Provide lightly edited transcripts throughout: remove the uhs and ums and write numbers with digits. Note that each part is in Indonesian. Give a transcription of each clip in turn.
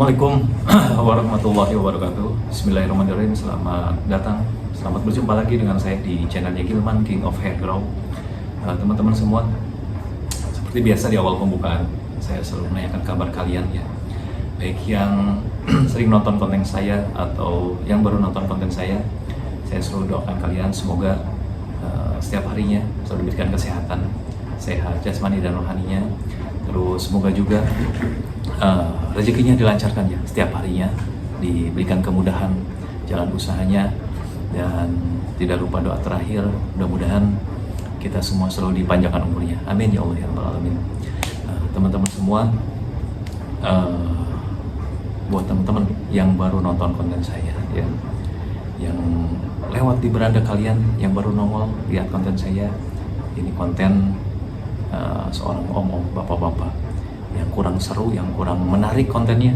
Assalamualaikum warahmatullahi wabarakatuh. Bismillahirrahmanirrahim. Selamat datang, selamat berjumpa lagi dengan saya di channelnya Gilman King of Hair Grow. Teman-teman semua, seperti biasa di awal pembukaan, saya selalu menanyakan kabar kalian ya. Baik yang sering nonton konten saya atau yang baru nonton konten saya selalu doakan kalian semoga setiap harinya selalu diberikan kesehatan, sehat jasmani dan rohaninya. Terus semoga juga rezekinya dilancarkan ya, setiap harinya diberikan kemudahan jalan usahanya, dan tidak lupa doa terakhir, mudah-mudahan kita semua selalu dipanjangkan umurnya, amin ya Allah ya Rabbal Alamin. Teman-teman semua, buat teman-teman yang baru nonton konten saya ya, yang lewat di beranda kalian, yang baru nongol lihat konten saya, ini konten seorang om-om, bapak-bapak yang kurang seru, yang kurang menarik kontennya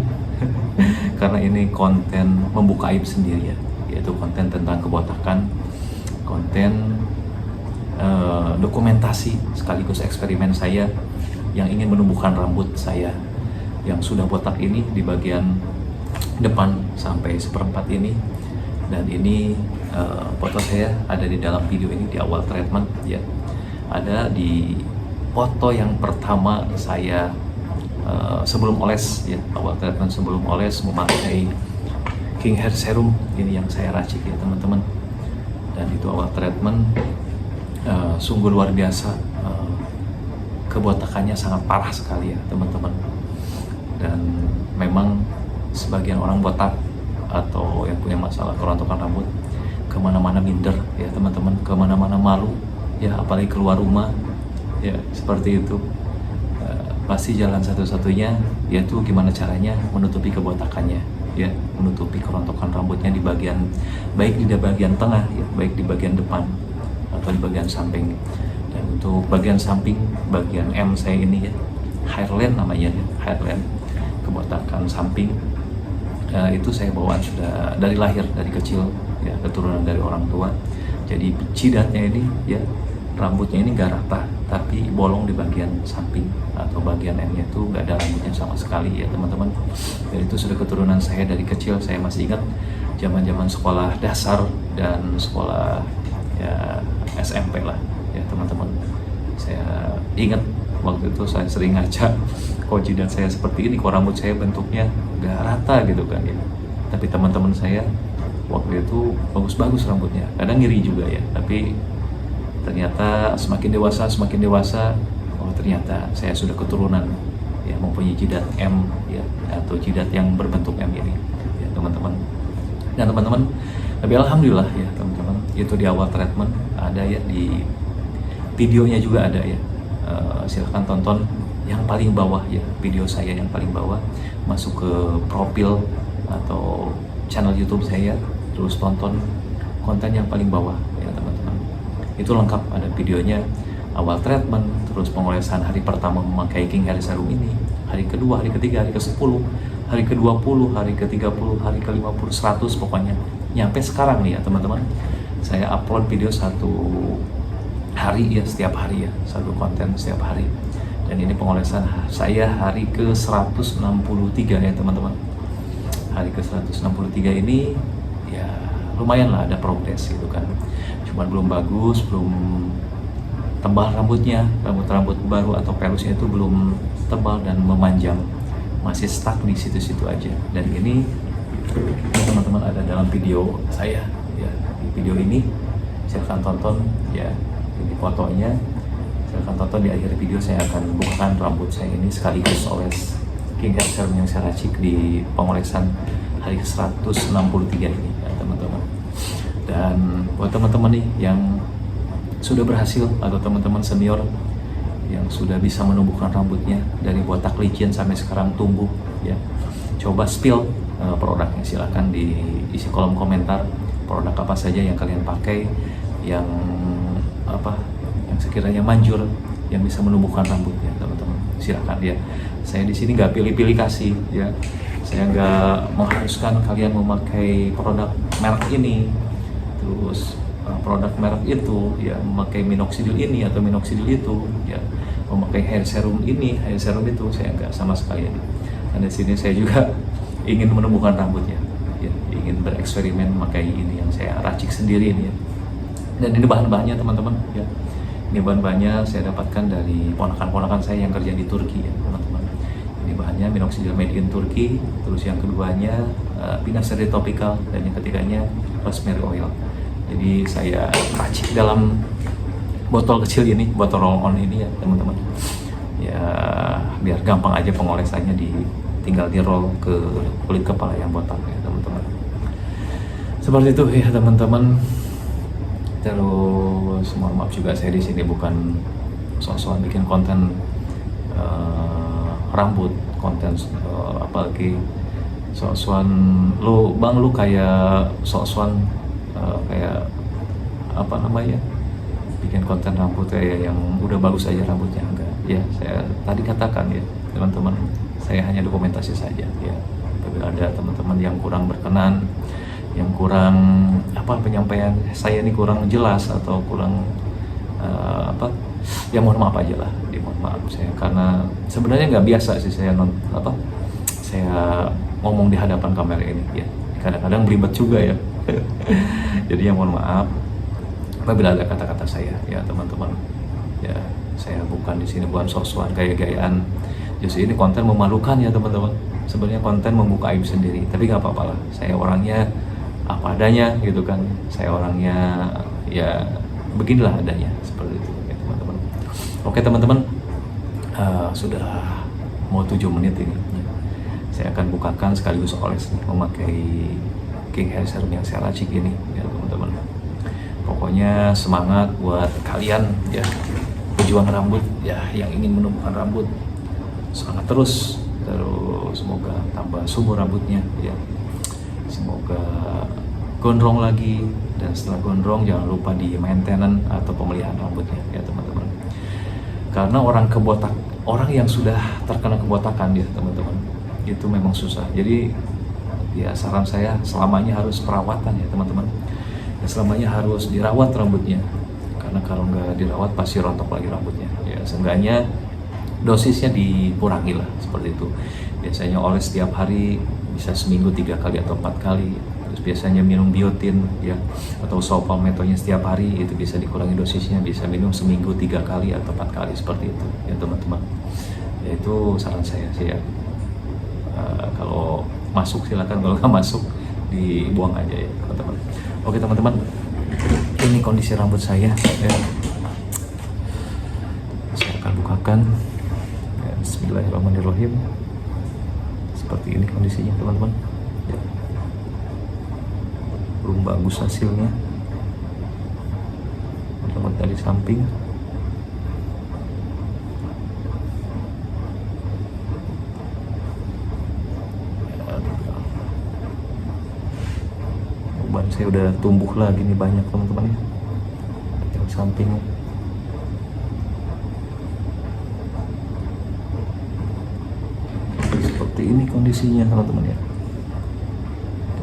karena ini konten membuka aib sendiri ya, yaitu konten tentang kebotakan, konten dokumentasi sekaligus eksperimen saya yang ingin menumbuhkan rambut saya yang sudah botak ini di bagian depan sampai seperempat ini. Dan ini foto saya ada di dalam video ini di awal treatment ya, ada di foto yang pertama saya sebelum oles ya, awal treatment sebelum oles memakai King Hair Serum ini yang saya racik ya teman-teman. Dan itu awal treatment sungguh luar biasa, kebotakannya sangat parah sekali ya teman-teman. Dan memang sebagian orang botak atau yang punya masalah kerontokan rambut kemana-mana minder ya teman-teman, kemana-mana malu ya, apalagi keluar rumah ya, seperti itu. Pasti jalan satu-satunya yaitu gimana caranya menutupi kebotakannya ya, menutupi kerontokan rambutnya di bagian, baik di bagian tengah ya, baik di bagian depan atau di bagian samping. Dan untuk bagian samping, bagian M saya ini ya, hairline namanya ya, hairline, kebotakan samping, itu saya bawaan sudah dari lahir, dari kecil ya, keturunan dari orang tua. Jadi jidatnya ini ya, rambutnya ini nggak rata, tapi bolong di bagian samping atau bagian M-nya itu nggak ada rambutnya sama sekali ya teman-teman. Dan itu sudah keturunan saya dari kecil. Saya masih ingat zaman-zaman sekolah dasar dan sekolah ya SMP lah ya teman-teman. Saya ingat waktu itu saya sering ngaca, kok jidat saya seperti ini, kok rambut saya bentuknya nggak rata gitu kan ya. Tapi teman-teman saya waktu itu bagus-bagus rambutnya, kadang ngiri juga ya. Tapi ternyata semakin dewasa, oh ternyata saya sudah keturunan ya, mempunyai jidat M ya, atau jidat yang berbentuk M ini ya teman-teman. Dan teman-teman, tapi alhamdulillah ya teman-teman, itu di awal treatment ada ya, di videonya juga ada ya. Silahkan tonton yang paling bawah ya, video saya yang paling bawah, masuk ke profil atau channel YouTube saya, terus tonton konten yang paling bawah ya teman-teman. Itu lengkap, ada videonya awal treatment, terus pengolesan hari pertama memakai King Hair Serum ini, hari kedua, hari ketiga, hari ke-10, hari ke-20, hari ke-30, hari ke-50, 100 pokoknya. Nyampe sekarang nih ya teman-teman, saya upload video satu hari ya, setiap hari ya, satu konten setiap hari. Dan ini pengolesan saya hari ke-163 ya teman-teman. Hari ke-163 ini ya lumayan lah, ada progres gitu kan. Cuman belum bagus, belum tebal rambutnya, rambut-rambut baru atau pelusnya itu belum tebal dan memanjang, masih stuck di situ-situ aja. Dan ini teman-teman ada dalam video saya ya, di video ini silahkan tonton ya, ini fotonya, silahkan tonton. Di akhir video saya akan bukakan rambut saya ini sekaligus oles King Hair Serum yang saya racik di pengolesan hari ke-163 ini ya teman-teman. Dan buat teman-teman nih yang sudah berhasil atau teman-teman senior yang sudah bisa menumbuhkan rambutnya dari botak licin sampai sekarang tumbuh ya, coba spill produknya, silahkan di isi kolom komentar produk apa saja yang kalian pakai, yang apa yang sekiranya manjur, yang bisa menumbuhkan rambutnya teman-teman, silahkan ya. Saya di sini nggak pilih-pilih kasih ya, saya nggak mengharuskan kalian memakai produk merek ini terus produk merek itu ya, memakai minoxidil ini atau minoxidil itu ya, memakai hair serum ini, hair serum itu, saya enggak sama sekali. Dan di sini saya juga ingin menumbuhkan rambutnya, ya, ingin bereksperimen memakai ini yang saya racik sendiri ini ya. Dan ini bahan-bahannya teman-teman ya. Ini bahan-bahannya saya dapatkan dari ponakan-ponakan saya yang kerja di Turki ya teman-teman. Ini bahannya minoxidil made in Turki. Terus yang keduanya Pinaceae topical, dan yang ketiganya rosemary oil. Jadi saya racik dalam botol kecil ini, botol roll on ini ya teman-teman. Ya biar gampang aja pengolesannya, tinggal di roll ke kulit kepala yang botak ya teman-teman. Seperti itu ya teman-teman. Terus mohon maaf juga, saya di sini bukan sok-sokan bikin konten rambut, konten apalagi sok-sokan lu kayak sok-sokan kayak apa namanya, bikin konten rambut kayak yang udah bagus aja rambutnya, enggak ya. Saya tadi katakan ya teman-teman, saya hanya dokumentasi saja ya. Apabila ada teman-teman yang kurang berkenan, yang kurang penyampaian saya ini kurang jelas atau kurang ya mohon maaf aja lah, mohon maaf saya, karena sebenarnya nggak biasa sih saya saya ngomong di hadapan kamera ini ya, kadang-kadang belibet juga ya. Jadi ya mohon maaf apabila ada kata-kata saya ya teman-teman ya. Saya bukan di sini bukan sok-sokan gaya-gayaan, justru ini konten memalukan ya teman-teman. Sebenarnya konten membuka aib sendiri, tapi nggak apa-apa lah, saya orangnya apa adanya gitu kan. Saya orangnya ya beginilah adanya, seperti itu ya teman-teman. Oke teman-teman, sudah mau 7 menit ini. Saya akan bukakan sekaligus oles memakai King Hair Serum yang saya racik ini ya teman-teman. Pokoknya semangat buat kalian ya, pejuang rambut ya, yang ingin menumbuhkan rambut. Semangat terus, semoga tambah subur rambutnya ya. Semoga gondrong lagi, dan setelah gondrong jangan lupa di maintenance atau pemeliharaan rambutnya ya teman-teman. Karena orang yang sudah terkena kebotakan ya teman-teman, itu memang susah. Jadi ya saran saya selamanya harus perawatan ya teman-teman. Ya, selamanya harus dirawat rambutnya, karena kalau nggak dirawat pasti rontok lagi rambutnya ya. Seenggaknya dosisnya dikurangi lah, seperti itu. Biasanya oles setiap hari, bisa seminggu 3 kali atau 4 kali. Terus biasanya minum biotin ya, atau saw palmettonya setiap hari, itu bisa dikurangi dosisnya, bisa minum seminggu 3 kali atau 4 kali, seperti itu ya teman-teman. Ya itu saran saya sih ya. Kalau masuk silakan, kalau nggak masuk dibuang aja ya teman-teman. Oke teman-teman, ini kondisi rambut saya ya. Saya akan bukakan ya, bismillahirrahmanirrahim. Seperti ini kondisinya teman-teman ya. Belum bagus hasilnya, teman-teman, dari samping. Uban saya udah tumbuh lagi nih, banyak teman-teman ya, dari sampingnya. Seperti ini kondisinya teman-teman ya.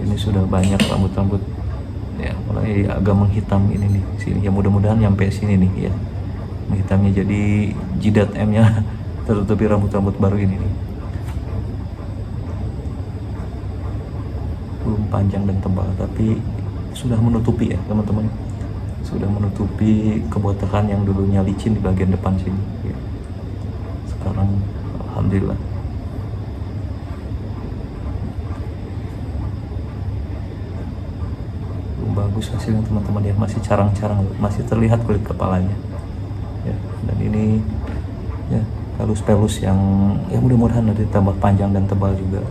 Ini sudah banyak rambut-rambut ya, mulai agak menghitam ini nih sini ya. Mudah-mudahan nyampe sini nih ya, menghitamnya, jadi jidat M-nya tertutupi rambut-rambut baru ini nih. Belum panjang dan tebal, tapi sudah menutupi ya teman-teman, sudah menutupi kebotakan yang dulunya licin di bagian depan sini ya. Sekarang alhamdulillah bagus hasilnya teman-teman ya. Masih carang-carang, masih terlihat kulit kepalanya ya. Dan ini ya pelus-pelus yang mudah-mudahan nanti tambah panjang dan tebal juga.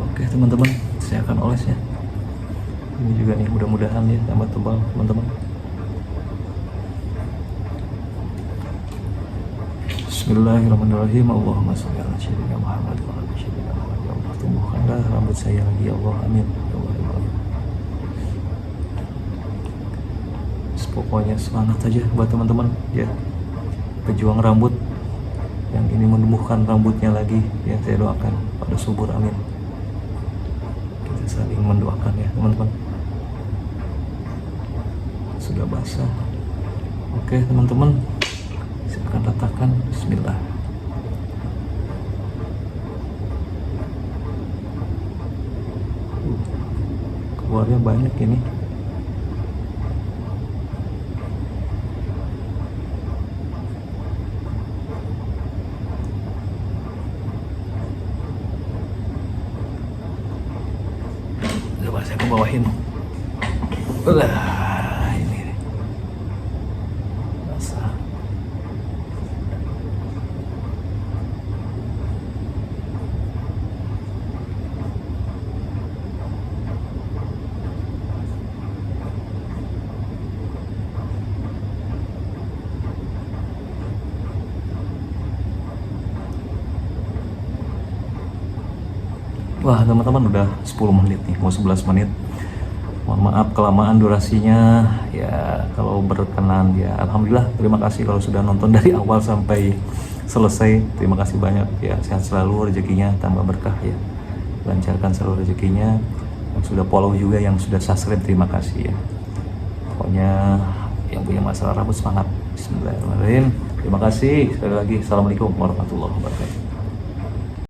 Oke teman-teman, saya akan oles ya. Ini juga nih, mudah-mudahan ya tambah tebal teman-teman. Bismillahirrahmanirrahim. Allahumma sholli ala sayyidina Muhammad wa ala sayyidina Muhammad. Ya Allah, tumbuhkanlah rambut saya lagi ya Allah, amin ya Allah, ya Allah. Pokoknya semangat aja buat teman-teman ya, pejuang rambut yang ini menumbuhkan rambutnya lagi ya. Saya doakan pada subur, amin. Kita saling mendoakan ya teman-teman. Sudah basah. Oke teman-teman, ratakan. Bismillah. Keluarnya banyak ini. Coba saya ke bawahin. Ini basah. Wah teman-teman, udah 10 menit nih, mau 11 menit. Mohon maaf kelamaan durasinya ya, kalau berkenan ya alhamdulillah. Terima kasih kalau sudah nonton dari awal sampai selesai. Terima kasih banyak ya, sehat selalu, rezekinya tambah berkah ya, lancarkan selalu rezekinya. Yang sudah follow juga, yang sudah subscribe, terima kasih ya. Pokoknya yang punya masalah rambut semangat. Bismillahirrahmanirrahim. Terima kasih sekali lagi. Assalamualaikum warahmatullahi wabarakatuh.